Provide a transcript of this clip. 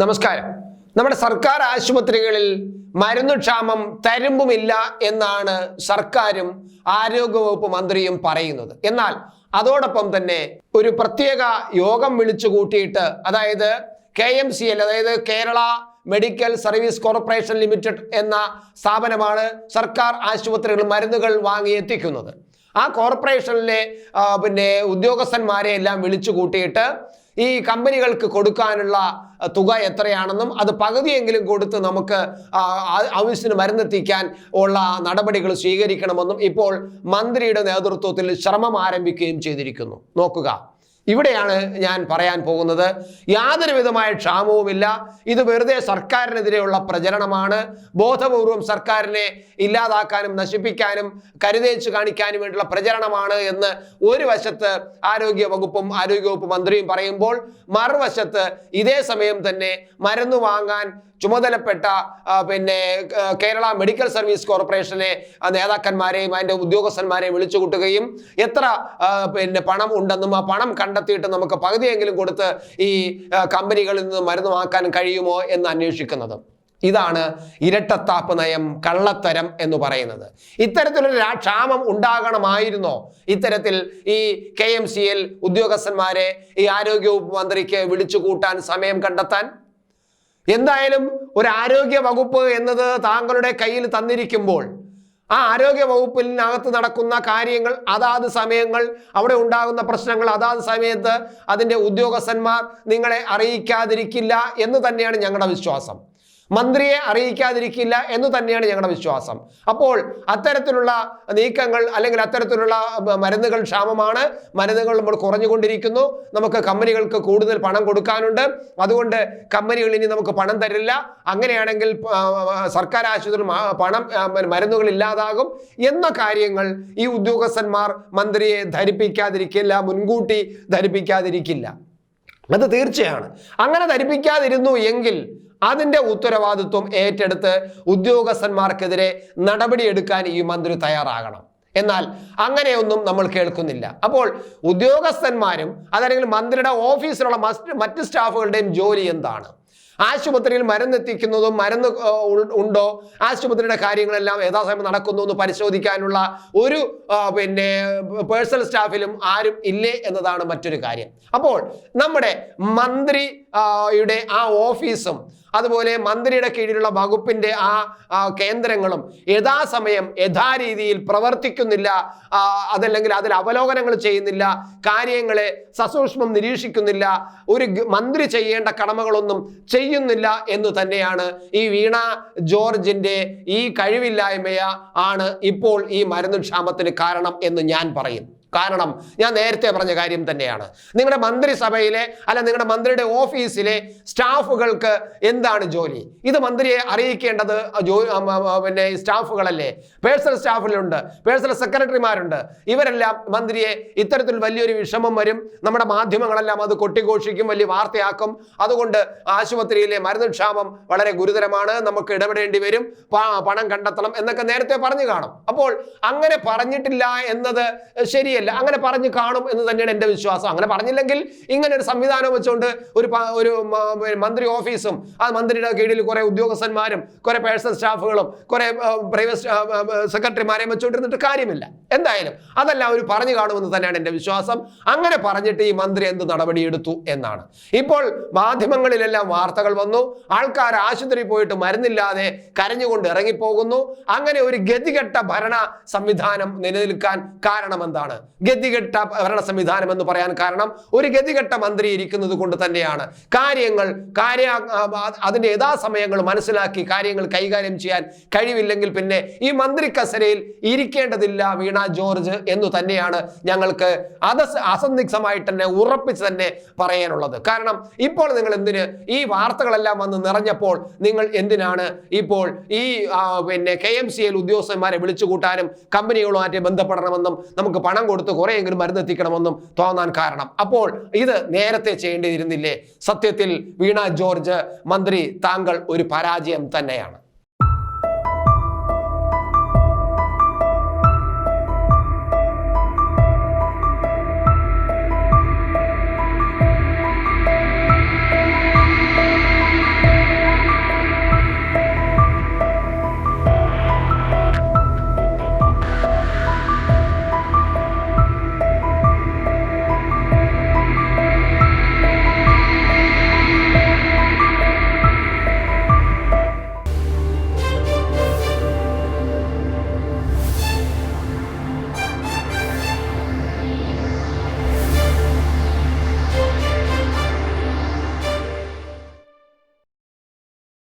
നമസ്കാരം. നമ്മുടെ സർക്കാർ ആശുപത്രികളിൽ മരുന്നുക്ഷാമം തരുമ്പുമില്ല എന്നാണ് സർക്കാരും ആരോഗ്യവകുപ്പ് മന്ത്രിയും പറയുന്നത്. എന്നാൽ അതോടൊപ്പം തന്നെ ഒരു പ്രത്യേക യോഗം വിളിച്ചു കൂട്ടിയിട്ട്, അതായത് KMCL, അതായത് Kerala medical service corporation limited എന്ന സ്ഥാപനമാണ് സർക്കാർ ആശുപത്രികളിൽ മരുന്നുകൾ വാങ്ങി എത്തിക്കുന്നത്. ആ കോർപ്പറേഷനിലെ ഉദ്യോഗസ്ഥന്മാരെ എല്ലാം വിളിച്ചു കൂട്ടിയിട്ട് ഈ കമ്പനികൾക്ക് കൊടുക്കാനുള്ള തുക എത്രയാണെന്നും അത് പകുതിയെങ്കിലും കൊടുത്ത് നമുക്ക് ആവശ്യത്തിന് മരുന്നെത്തിക്കാൻ ഉള്ള നടപടികൾ സ്വീകരിക്കണമെന്നും ഇപ്പോൾ മന്ത്രിയുടെ നേതൃത്വത്തിൽ ശ്രമം ആരംഭിക്കുകയും ചെയ്തിരിക്കുന്നു. നോക്കുക, ഇവിടെയാണ് ഞാൻ പറയാൻ പോകുന്നത്. യാതൊരു വിധമായ ക്ഷാമവുമില്ല. ഇത് വെറുതെ സർക്കാരിനെതിരെയുള്ള പ്രചരണമാണ്. ബോധപൂർവം സർക്കാരിനെ ഇല്ലാതാക്കാനും നശിപ്പിക്കാനും കരുതേച്ച് കാണിക്കാനും വേണ്ടിയുള്ള പ്രചരണമാണ് എന്ന് ഒരു വശത്ത് ആരോഗ്യവകുപ്പ് മന്ത്രിയും പറയുമ്പോൾ, മറുവശത്ത് ഇതേ സമയം തന്നെ മരുന്ന് വാങ്ങാൻ ചുമതലപ്പെട്ട കേരള മെഡിക്കൽ സർവീസ് കോർപ്പറേഷനെ നേതാക്കന്മാരെയും അതിൻ്റെ ഉദ്യോഗസ്ഥന്മാരെയും വിളിച്ചു കൂട്ടുകയും എത്ര പണം ഉണ്ടെന്നും ആ പണം കണ്ടെത്തിയിട്ട് നമുക്ക് പകുതിയെങ്കിലും കൊടുത്ത് ഈ കമ്പനികളിൽ നിന്ന് മരുന്ന് വാങ്ങാൻ കഴിയുമോ എന്ന് അന്വേഷിക്കുന്നത്. ഇതാണ് ഇരട്ടത്താപ്പ് നയം, കള്ളത്തരം എന്ന് പറയുന്നത്. ഇത്തരത്തിലൊരു ക്ഷാമം ഉണ്ടാകണമായിരുന്നോ ഇത്തരത്തിൽ ഈ KMCL ഉദ്യോഗസ്ഥന്മാരെ ഈ ആരോഗ്യവകുപ്പ് മന്ത്രിക്ക് വിളിച്ചു കൂട്ടാൻ സമയം കണ്ടെത്താൻ? എന്തായാലും ഒരു ആരോഗ്യ വകുപ്പ് എന്നത് താങ്കളുടെ കയ്യിൽ തന്നിരിക്കുമ്പോൾ ആ ആരോഗ്യ വകുപ്പിനകത്ത് നടക്കുന്ന കാര്യങ്ങൾ, അതാത് സമയങ്ങൾ, അവിടെ ഉണ്ടാകുന്ന പ്രശ്നങ്ങൾ അതാത് സമയത്ത് അതിൻ്റെ ഉദ്യോഗസ്ഥന്മാർ നിങ്ങളെ അറിയിക്കാതിരിക്കില്ല എന്ന് തന്നെയാണ് ഞങ്ങളുടെ വിശ്വാസം. മന്ത്രിയെ അറിയിക്കാതിരിക്കില്ല എന്ന് തന്നെയാണ് ഞങ്ങളുടെ വിശ്വാസം. അപ്പോൾ അത്തരത്തിലുള്ള നീക്കങ്ങൾ അല്ലെങ്കിൽ അത്തരത്തിലുള്ള മരുന്നുകൾ ക്ഷാമമാണ്. മരുന്നുകൾ നമ്മൾ കുറഞ്ഞുകൊണ്ടിരിക്കുന്നു. നമുക്ക് കമ്പനികൾക്ക് കൂടുതൽ പണം കൊടുക്കാനുണ്ട്. അതുകൊണ്ട് കമ്പനികൾ ഇനി നമുക്ക് പണം തരില്ല. അങ്ങനെയാണെങ്കിൽ സർക്കാർ ആശുപത്രിയിൽ മരുന്നുകൾ ഇല്ലാതാകും എന്ന കാര്യങ്ങൾ ഈ ഉദ്യോഗസ്ഥന്മാർ മന്ത്രിയെ ധരിപ്പിക്കാതിരിക്കില്ല, മുൻകൂട്ടി ധരിപ്പിക്കാതിരിക്കില്ല. അത് തീർച്ചയാണ്. അങ്ങനെ ധരിപ്പിക്കാതിരുന്നു എങ്കിൽ അതിൻ്റെ ഉത്തരവാദിത്വം ഏറ്റെടുത്ത് ഉദ്യോഗസ്ഥന്മാർക്കെതിരെ നടപടിയെടുക്കാൻ ഈ മന്ത്രി തയ്യാറാകണം. എന്നാൽ അങ്ങനെയൊന്നും നമ്മൾ കേൾക്കുന്നില്ല. അപ്പോൾ ഉദ്യോഗസ്ഥന്മാരും അതല്ലെങ്കിൽ മന്ത്രിയുടെ ഓഫീസിലുള്ള മറ്റ് സ്റ്റാഫുകളുടെയും ജോലി എന്താണ്? ആശുപത്രിയിൽ മരുന്നെത്തിക്കുന്നതും മരുന്ന് ഉണ്ടോ, ആശുപത്രിയുടെ കാര്യങ്ങളെല്ലാം യഥാസമയം നടക്കുന്നു എന്ന് പരിശോധിക്കാനുള്ള ഒരു പേഴ്സണൽ സ്റ്റാഫിലും ആരും ഇല്ലേ എന്നതാണ് മറ്റൊരു കാര്യം. അപ്പോൾ നമ്മുടെ മന്ത്രിയുടെ ആ ഓഫീസും അതുപോലെ മന്ത്രിയുടെ കീഴിലുള്ള വകുപ്പിന്റെ ആ കേന്ദ്രങ്ങളും യഥാസമയം യഥാരീതിയിൽ പ്രവർത്തിക്കുന്നില്ല, അതല്ലെങ്കിൽ അതിൽ അവലോകനങ്ങൾ ചെയ്യുന്നില്ല, കാര്യങ്ങളെ സസൂക്ഷ്മം നിരീക്ഷിക്കുന്നില്ല, ഒരു മന്ത്രി ചെയ്യേണ്ട കടമകളൊന്നും ചെയ്യുന്നില്ല എന്ന് തന്നെയാണ് ഈ വീണ ജോർജിന്റെ ഈ കഴിവില്ലായ്മയാണ് ഇപ്പോൾ ഈ മരുന്ന് ക്ഷാമത്തിന് കാരണം എന്ന് ഞാൻ പറയും. കാരണം ഞാൻ നേരത്തെ പറഞ്ഞ കാര്യം തന്നെയാണ്. നിങ്ങളുടെ മന്ത്രിസഭയിലെ അല്ല നിങ്ങളുടെ മന്ത്രിയുടെ ഓഫീസിലെ സ്റ്റാഫുകൾക്ക് എന്താണ് ജോലി? ഇത് മന്ത്രിയെ അറിയിക്കേണ്ടത് സ്റ്റാഫുകളല്ലേ? Personal സ്റ്റാഫിലുണ്ട്, personal സെക്രട്ടറിമാരുണ്ട്. ഇവരെല്ലാം മന്ത്രിയെ ഇത്തരത്തിൽ വലിയൊരു വിഷമം വരും. നമ്മുടെ മാധ്യമങ്ങളെല്ലാം അത് കൊട്ടിഘോഷിക്കും, വലിയ വാർത്തയാക്കും. അതുകൊണ്ട് ആശുപത്രിയിലെ മരുന്ന് ക്ഷാമം വളരെ ഗുരുതരമാണ്, നമുക്ക് ഇടപെടേണ്ടി വരും, പണം കണ്ടെത്തണം എന്നൊക്കെ നേരത്തെ പറഞ്ഞു കാണും. അപ്പോൾ അങ്ങനെ പറഞ്ഞിട്ടില്ല എന്നത് ശരിയല്ല. അങ്ങനെ പറഞ്ഞു കാണും എന്ന് തന്നെയാണ് എൻ്റെ വിശ്വാസം. അങ്ങനെ പറഞ്ഞില്ലെങ്കിൽ ഇങ്ങനെ ഒരു സംവിധാനം വെച്ചുകൊണ്ട് ഒരു മന്ത്രി ഓഫീസും ആ മന്ത്രിയുടെ കീഴിൽ കുറെ ഉദ്യോഗസ്ഥന്മാരും കുറെ പേഴ്സണൽ സ്റ്റാഫുകളും കുറെ പ്രൈവറ്റ് സെക്രട്ടറിമാരെയും വെച്ചുകൊണ്ടിരുന്നിട്ട് കാര്യമില്ല. എന്തായാലും അതെല്ലാം അവർ പറഞ്ഞു കാണുമെന്ന് തന്നെയാണ് എൻ്റെ വിശ്വാസം. അങ്ങനെ പറഞ്ഞിട്ട് ഈ മന്ത്രി എന്ത് നടപടിയെടുത്തു എന്നാണ് ഇപ്പോൾ മാധ്യമങ്ങളിലെല്ലാം വാർത്തകൾ വന്നു. ആൾക്കാർ ആശുപത്രിയിൽ പോയിട്ട് മരുന്നില്ലാതെ കരഞ്ഞുകൊണ്ട് ഇറങ്ങിപ്പോകുന്നു. അങ്ങനെ ഒരു ഗതികെട്ട ഭരണ സംവിധാനം നിലനിൽക്കാൻ കാരണം എന്താണ്? ഗതികെട്ട ഭരണ സംവിധാനം എന്ന് പറയാൻ കാരണം ഒരു ഗതികെട്ട മന്ത്രി ഇരിക്കുന്നത് കൊണ്ട് തന്നെയാണ്. അതിന്റെ യഥാസമയങ്ങൾ മനസ്സിലാക്കി കാര്യങ്ങൾ കൈകാര്യം ചെയ്യാൻ കഴിവില്ലെങ്കിൽ പിന്നെ ഈ മന്ത്രി കസേരയിൽ ഇരിക്കേണ്ടതില്ല വീണ ജോർജ് എന്ന് തന്നെയാണ് ഞങ്ങൾക്ക് അസന്ദിഗ്ധമായിട്ട് തന്നെ ഉറപ്പിച്ച് തന്നെ പറയാനുള്ളത്. കാരണം ഇപ്പോൾ നിങ്ങൾ എന്തിന് ഈ വാർത്തകളെല്ലാം വന്ന് നിറഞ്ഞപ്പോൾ നിങ്ങൾ എന്തിനാണ് ഇപ്പോൾ ഈ KMCL ഉദ്യോഗസ്ഥന്മാരെ വിളിച്ചു കൂട്ടാനും കമ്പനികളുമായിട്ട് ബന്ധപ്പെടണമെന്നും നമുക്ക് പണം കൊടുത്ത് കുറെയെങ്കിലും മരുന്നെത്തിക്കണമെന്നും തോന്നാൻ കാരണം? അപ്പോൾ ഇത് നേരത്തെ ചെയ്യേണ്ടിയിരുന്നില്ലേ? സത്യത്തിൽ വീണ ജോർജ് മന്ത്രി, താങ്കൾ ഒരു പരാജയം തന്നെയാണ്.